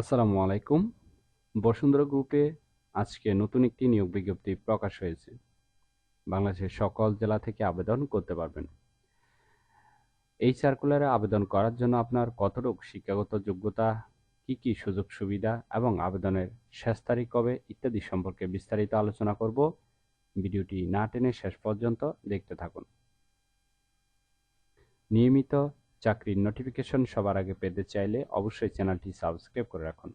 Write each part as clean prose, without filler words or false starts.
আসসালামু আলাইকুম। বসুন্ধরা গ্রুপে আজকে নতুন একটি নিয়োগ বিজ্ঞপ্তি প্রকাশ হয়েছে। বাংলাদেশের সকল জেলা থেকে আবেদন করতে পারবেন। এই সার্কুলারে আবেদন করার জন্য আপনার কতটুকু শিক্ষাগত যোগ্যতা, কি সুযোগ সুবিধা এবং আবেদনের শেষ তারিখ কবে ইত্যাদি সম্পর্কে বিস্তারিত আলোচনা করব। ভিডিওটি না টেনে শেষ পর্যন্ত দেখতে থাকুন। নিয়মিত চাকরির নোটিফিকেশন সবার আগে পেতে চাইলে অবশ্যই চ্যানেলটি সাবস্ক্রাইব করে রাখুন।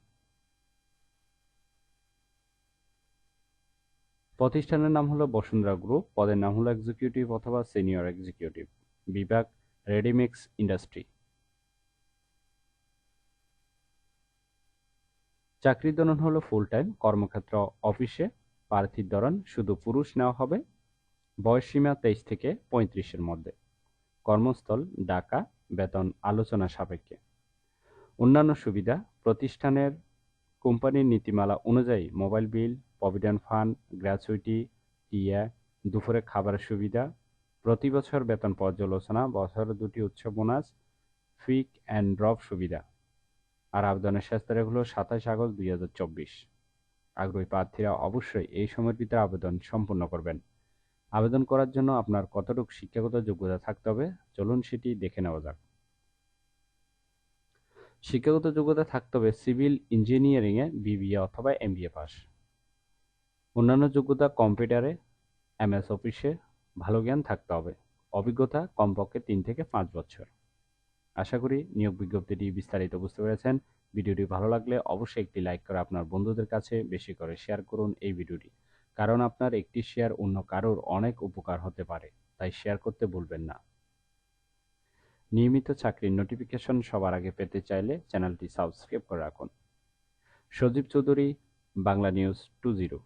প্রতিষ্ঠানের নাম হলো বসুন্ধরা গ্রুপ, পদের নাম হলো এক্সিকিউটিভ অথবা সিনিয়র এক্সিকিউটিভ, বিভাগ রেডিমিক্স ইন্ডাস্ট্রি। চাকরির ধরন হলো ফুল টাইম, কর্মক্ষেত্র অফিসে, প্রার্থীর ধরন শুধু পুরুষ নেওয়া হবে, বয়সসীমা 23 থেকে 35-এর মধ্যে, কর্মস্থল ঢাকা, বেতন আলোচনা সাপেক্ষে। অন্যান্য সুবিধা: প্রতিষ্ঠানের কোম্পানির নীতিমালা অনুযায়ী mobile bill, provident fund, gratuity, TA, দুপুরে খাবারের সুবিধা, প্রতি বছর বেতন পর্যালোচনা, বছরে 2টি উচ্চ বোনাস, পিক অ্যান্ড ড্রপ সুবিধা। আর আবেদনের শেষ তারিখ হলো 27 আগস্ট 2024। আগ্রহী প্রার্থীরা অবশ্যই এই সময়ের ভিতরে আবেদন সম্পূর্ণ করবেন। আবেদন করার জন্য আপনার কতটুকু শিক্ষাগত যোগ্যতা থাকতে হবে, চলুন সেটি দেখে নেওয়া যাক। শিক্ষাগত যোগ্যতা থাকতে হবে সিভিল ইঞ্জিনিয়ারিংয়ে বিবিএ অথবা এমবিএ পাস। অন্যান্য যোগ্যতা: কম্পিউটারে, এমএস অফিসে ভালো জ্ঞান থাকতে হবে। অভিজ্ঞতা কমপক্ষে 3 থেকে 5 বছর। আশা করি নিয়োগ বিজ্ঞপ্তিটি বিস্তারিত বুঝতে পেরেছেন। ভিডিওটি ভালো লাগলে অবশ্যই একটি লাইক করে আপনার বন্ধুদের কাছে বেশি করে শেয়ার করুন এই ভিডিওটি, কারণ আপনার একটি শেয়ার অন্য কারোর অনেক উপকার হতে পারে, তাই শেয়ার করতে ভুলবেন না। নিয়মিত চাকরির নোটিফিকেশন সবার আগে পেতে চাইলে চ্যানেলটি সাবস্ক্রাইব করে রাখুন। সজীব চৌধুরী, বাংলা নিউজ 20।